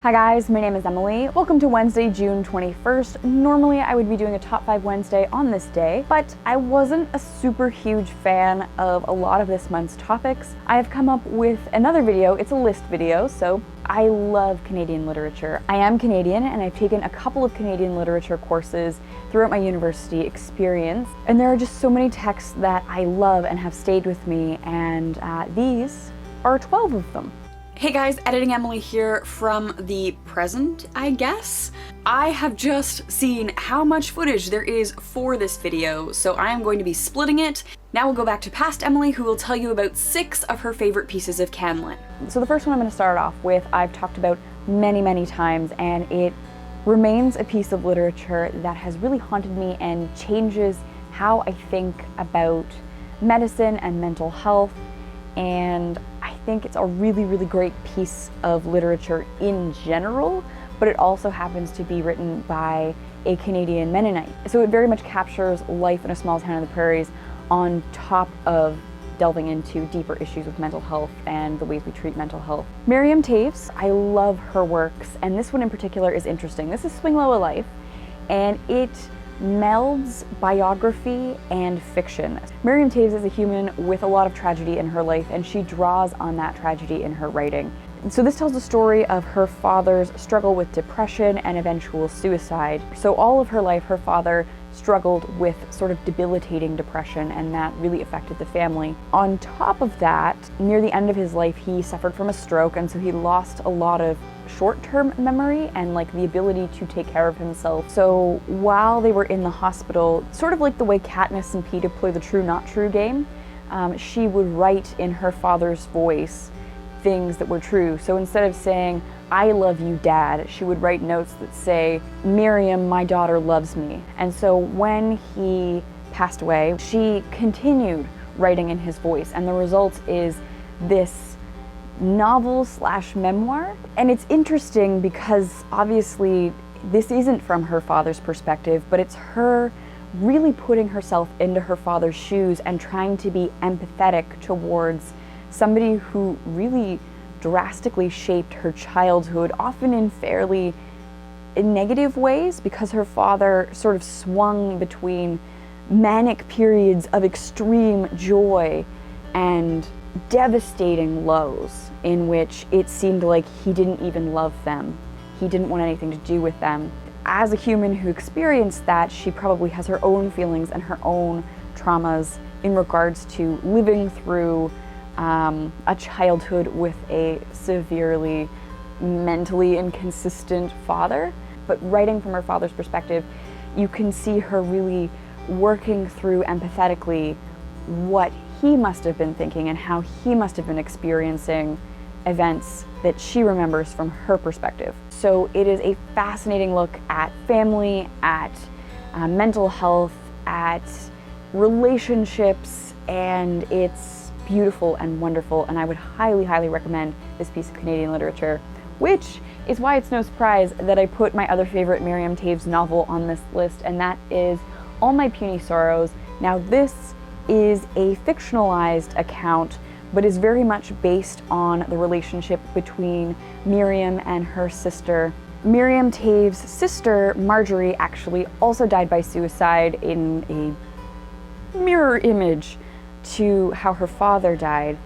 Hi guys, my name is Emily. Welcome to Wednesday, June 21st. Normally I would be doing a top 5 Wednesday on this day, but I wasn't a super huge fan of a lot of this month's topics. I have come up with another video. It's a list video, so I love Canadian literature. I am Canadian and I've taken a couple of Canadian literature courses throughout my university experience, and there are just so many texts that I love and have stayed with me, and these are 12 of them. Hey guys, Editing Emily here from the present, I guess. I have just seen how much footage there is for this video, so I am going to be splitting it. Now we'll go back to past Emily, who will tell you about 6 of her favorite pieces of CanLit. So the first one I'm going to start off with, I've talked about many times, and it remains a piece of literature that has really haunted me and changes how I think about medicine and mental health, and I think it's a really great piece of literature in general, but it also happens to be written by a Canadian Mennonite. So it very much captures life in a small town in the prairies on top of delving into deeper issues with mental health and the ways we treat mental health. Miriam Toews, I love her works, and this one in particular is interesting. This is Swing Lola Life, and it melds biography and fiction. Miriam Toews is a human with a lot of tragedy in her life, and she draws on that tragedy in her writing. So this tells the story of her father's struggle with depression and eventual suicide. So all of her life, her father struggled with sort of debilitating depression, and that really affected the family. On top of that, near the end of his life, he suffered from a stroke, and so he lost a lot of short-term memory and like the ability to take care of himself. So while they were in the hospital, sort of like the way Katniss and Peeta play the true not true game, she would write in her father's voice things that were true. So instead of saying, "I love you, Dad," she would write notes that say, "Miriam, my daughter loves me." And so when he passed away, she continued writing in his voice, and the result is this novel/memoir. And it's interesting because obviously this isn't from her father's perspective, but it's her really putting herself into her father's shoes and trying to be empathetic towards somebody who really drastically shaped her childhood, often in fairly negative ways, because her father sort of swung between manic periods of extreme joy and devastating lows in which it seemed like he didn't even love them. He didn't want anything to do with them. As a human who experienced that, she probably has her own feelings and her own traumas in regards to living through a childhood with a severely mentally inconsistent father. But writing from her father's perspective, you can see her really working through empathetically what he must have been thinking and how he must have been experiencing events that she remembers from her perspective. So it is a fascinating look at family, at mental health, at relationships, and it's beautiful and wonderful, and I would highly recommend this piece of Canadian literature, which is why it's no surprise that I put my other favorite Miriam Toews novel on this list, and that is All My Puny Sorrows. Now this is a fictionalized account, but is very much based on the relationship between Miriam and her sister. Miriam Toews' sister, Marjorie, actually also died by suicide in a mirror image to how her father died.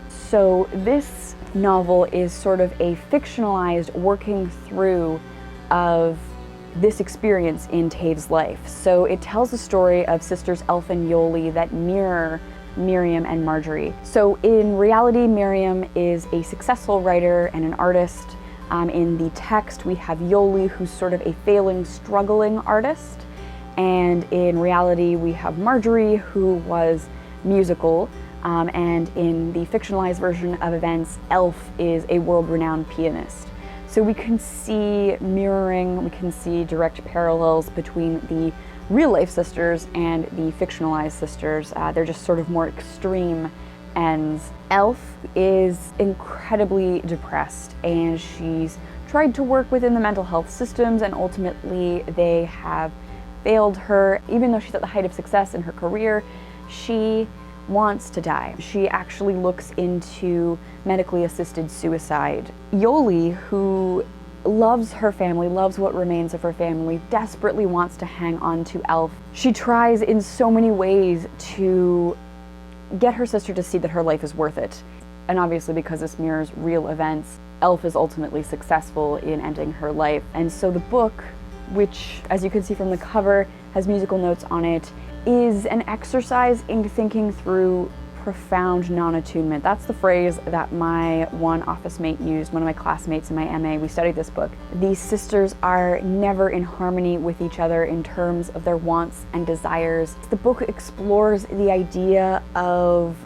So this novel is sort of a fictionalized working through of this experience in Toews' life. So it tells the story of sisters Elf and Yoli that mirror Miriam and Marjorie. So in reality, Miriam is a successful writer and an artist. In the text, we have Yoli, who's sort of a failing, struggling artist. And in reality, we have Marjorie, who was musical. And in the fictionalized version of events, Elf is a world-renowned pianist. So we can see mirroring, we can see direct parallels between the real-life sisters and the fictionalized sisters. They're just sort of more extreme ends. Elf is incredibly depressed, and she's tried to work within the mental health systems, and ultimately they have failed her. Even though she's at the height of success in her career, she wants to die. She actually looks into medically assisted suicide. Yoli, who loves her family, loves what remains of her family, desperately wants to hang on to Elf. She tries in so many ways to get her sister to see that her life is worth it. And obviously, because this mirrors real events, Elf is ultimately successful in ending her life. And so the book, which, as you can see from the cover, has musical notes on it, is an exercise in thinking through profound non-attunement. That's the phrase that my one office mate used, one of my classmates in my MA. We studied this book. These sisters are never in harmony with each other in terms of their wants and desires. The book explores the idea of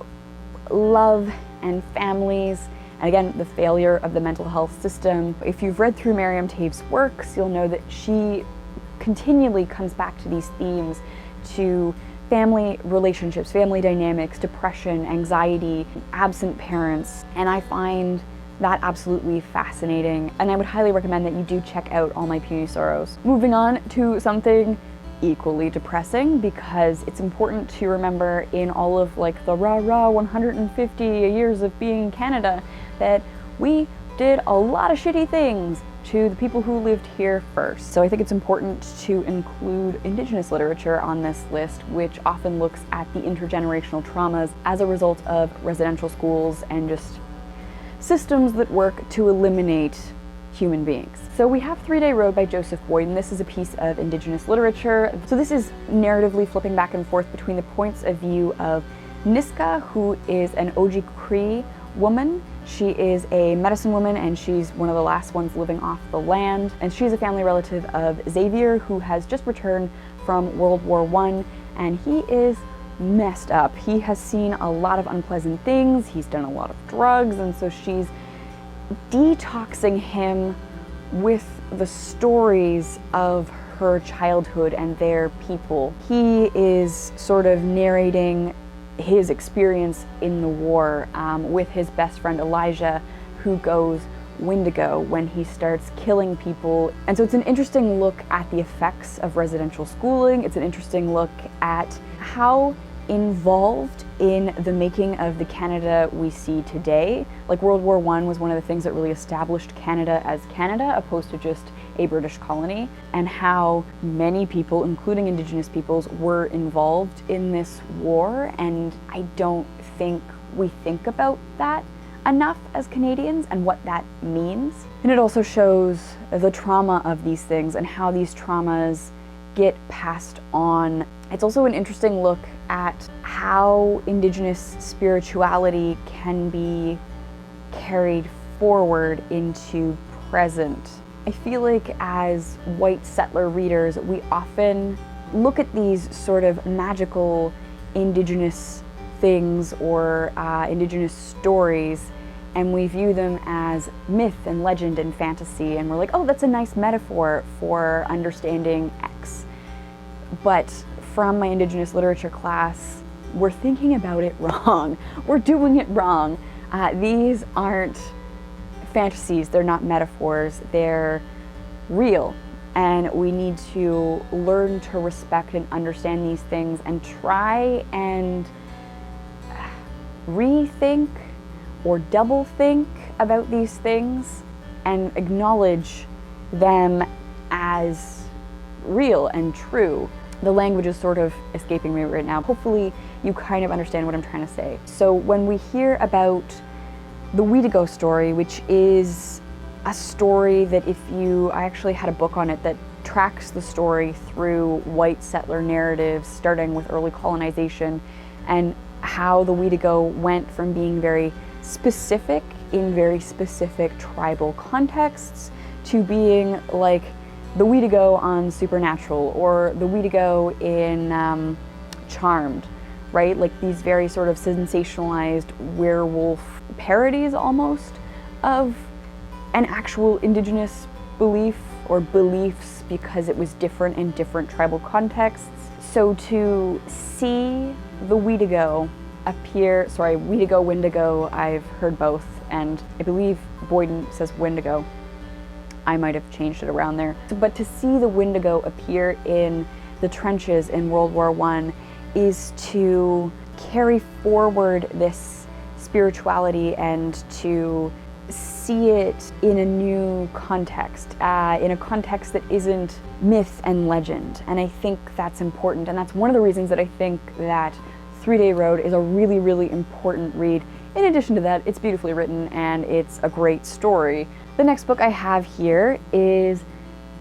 love and families, and again, the failure of the mental health system. If you've read through Miriam Toews' works, you'll know that she continually comes back to these themes, to family relationships, family dynamics, depression, anxiety, absent parents, and I find that absolutely fascinating, and I would highly recommend that you do check out All My Puny Sorrows. Moving on to something equally depressing, because it's important to remember in all of like the rah-rah 150 years of being in Canada that we did a lot of shitty things to the people who lived here first. So I think it's important to include Indigenous literature on this list, which often looks at the intergenerational traumas as a result of residential schools and just systems that work to eliminate human beings. So we have 3-Day Road by Joseph Boyd, and this is a piece of Indigenous literature. So this is narratively flipping back and forth between the points of view of Niska, who is an Oji Cree woman. She is a medicine woman, and she's one of the last ones living off the land. And she's a family relative of Xavier, who has just returned from World War I, and he is messed up. He has seen a lot of unpleasant things. He's done a lot of drugs, and so she's detoxing him with the stories of her childhood and their people. He is sort of narrating his experience in the war with his best friend Elijah, who goes Wendigo when he starts killing people. And so it's an interesting look at the effects of residential schooling. It's an interesting look at how involved in the making of the Canada we see today. Like World War I was one of the things that really established Canada as Canada, opposed to just a British colony, and how many people, including Indigenous peoples, were involved in this war. And I don't think we think about that enough as Canadians and what that means. And it also shows the trauma of these things and how these traumas get passed on. It's also an interesting look at how Indigenous spirituality can be carried forward into present. I feel like as white settler readers, we often look at these sort of magical Indigenous things or Indigenous stories, and we view them as myth and legend and fantasy, and we're like, oh, that's a nice metaphor for understanding X. But from my Indigenous literature class, we're thinking about it wrong. We're doing it wrong. These aren't fantasies, they're not metaphors, they're real. And we need to learn to respect and understand these things and try and rethink or double think about these things and acknowledge them as real and true. The language is sort of escaping me right now. Hopefully you kind of understand what I'm trying to say. So when we hear about the Weedigo story, which is a story that I actually had a book on it that tracks the story through white settler narratives, starting with early colonization, and how the Weedigo went from being very specific in very specific tribal contexts to being like the Weedigo on Supernatural or the Weedigo in Charmed, right? Like these very sort of sensationalized werewolf parodies almost of an actual Indigenous belief or beliefs, because it was different in different tribal contexts. So to see the Weedigo appear, sorry, Weedigo, Wendigo, I've heard both, and I believe Boyden says Wendigo. I might have changed it around there. But to see the Wendigo appear in the trenches in World War I is to carry forward this spirituality and to see it in a new context, in a context that isn't myth and legend. And I think that's important, and that's one of the reasons that I think that 3-Day Road is a really, really important read. In addition to that, it's beautifully written and it's a great story. The next book I have here is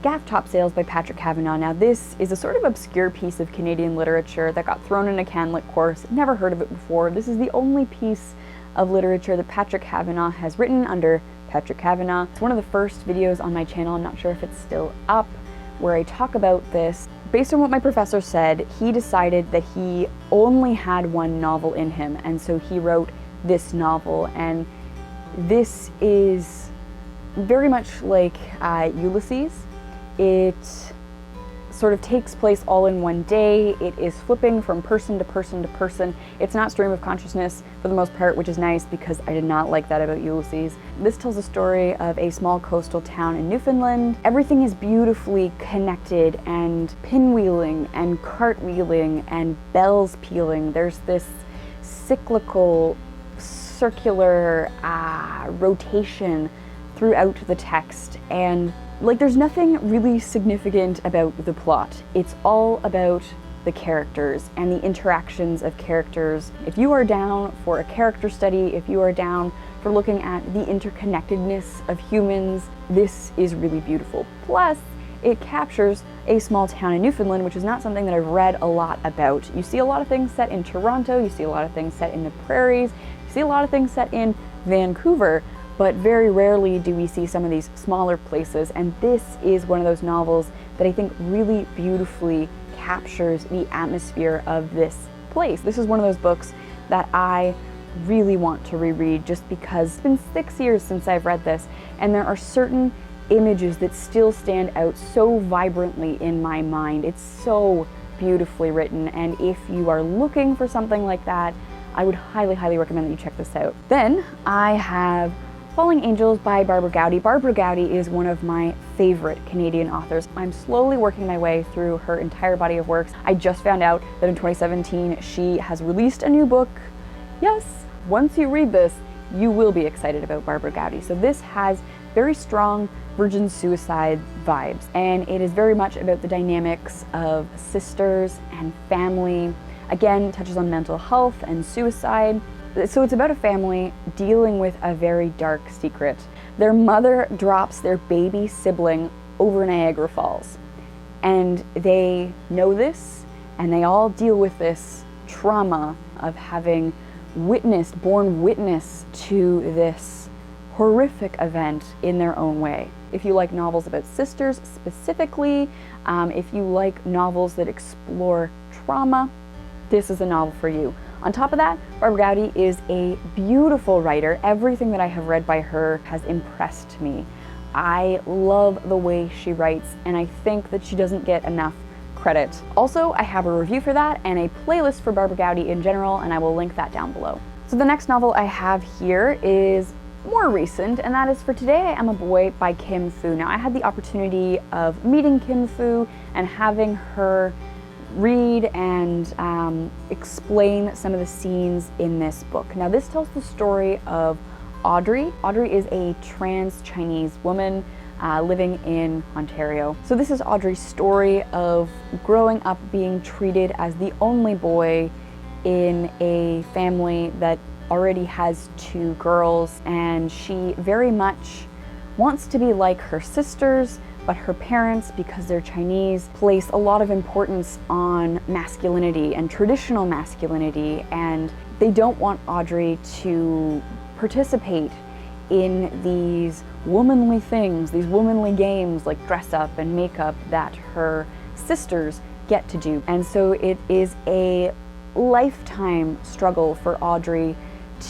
Gaff Topsails by Patrick Kavanagh. Now this is a sort of obscure piece of Canadian literature that got thrown in a CanLit course. Never heard of it before. This is the only piece of literature that Patrick Kavanagh has written under Patrick Kavanagh. It's one of the first videos on my channel, I'm not sure if it's still up, where I talk about this. Based on what my professor said, he decided that he only had one novel in him, and so he wrote this novel. And this is very much like Ulysses. It sort of takes place all in one day. It is flipping from person to person to person. It's not stream of consciousness for the most part, which is nice because I did not like that about Ulysses. This tells a story of a small coastal town in Newfoundland. Everything is beautifully connected and pinwheeling and cartwheeling and bells pealing. There's this cyclical, circular rotation throughout the text, and there's nothing really significant about the plot. It's all about the characters and the interactions of characters. If you are down for a character study, if you are down for looking at the interconnectedness of humans, this is really beautiful. Plus, it captures a small town in Newfoundland, which is not something that I've read a lot about. You see a lot of things set in Toronto, you see a lot of things set in the prairies, you see a lot of things set in Vancouver, but very rarely do we see some of these smaller places, and this is one of those novels that I think really beautifully captures the atmosphere of this place. This is one of those books that I really want to reread just because it's been 6 years since I've read this, and there are certain images that still stand out so vibrantly in my mind. It's so beautifully written, and if you are looking for something like that, I would highly, highly recommend that you check this out. Then I have Falling Angels by Barbara Gowdy. Barbara Gowdy is one of my favorite Canadian authors. I'm slowly working my way through her entire body of works. I just found out that in 2017 she has released a new book. Yes, once you read this, you will be excited about Barbara Gowdy. So this has very strong virgin suicide vibes, and it is very much about the dynamics of sisters and family. Again, touches on mental health and suicide. So it's about a family dealing with a very dark secret. Their mother drops their baby sibling over Niagara Falls, and they know this, and they all deal with this trauma of having borne witness to this horrific event in their own way. If you like novels about sisters specifically, if you like novels that explore trauma, this is a novel for you. On top of that, Barbara Gowdy is a beautiful writer. Everything that I have read by her has impressed me. I love the way she writes, and I think that she doesn't get enough credit. Also, I have a review for that and a playlist for Barbara Gowdy in general, and I will link that down below. So the next novel I have here is more recent, and that is For Today I Am a Boy by Kim Fu. Now, I had the opportunity of meeting Kim Fu and having her read and explain some of the scenes in this book. Now, this tells the story of Audrey. Audrey is a trans Chinese woman living in Ontario. So this is Audrey's story of growing up being treated as the only boy in a family that already has 2 girls, and she very much wants to be like her sisters, but her parents, because they're Chinese, place a lot of importance on masculinity and traditional masculinity, and they don't want Audrey to participate in these womanly things, these womanly games like dress up and makeup that her sisters get to do. And so it is a lifetime struggle for Audrey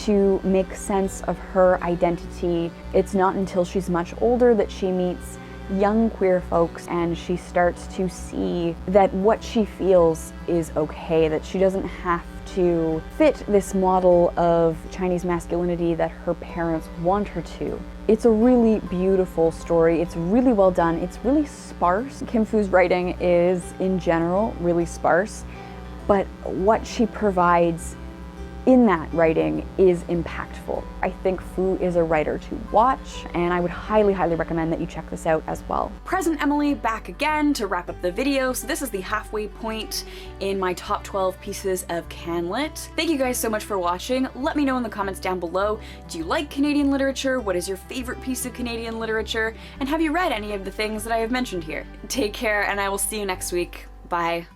to make sense of her identity. It's not until she's much older that she meets young queer folks and she starts to see that what she feels is okay, that she doesn't have to fit this model of Chinese masculinity that her parents want her to. It's a really beautiful story. It's really well done. It's really sparse. Kim Fu's writing is, in general, really sparse, but what she provides in that writing is impactful. I think Fu is a writer to watch, and I would highly, highly recommend that you check this out as well. Present Emily back again to wrap up the video. So this is the halfway point in my top 12 pieces of CanLit. Thank you guys so much for watching. Let me know in the comments down below, do you like Canadian literature? What is your favorite piece of Canadian literature? And have you read any of the things that I have mentioned here? Take care, and I will see you next week. Bye.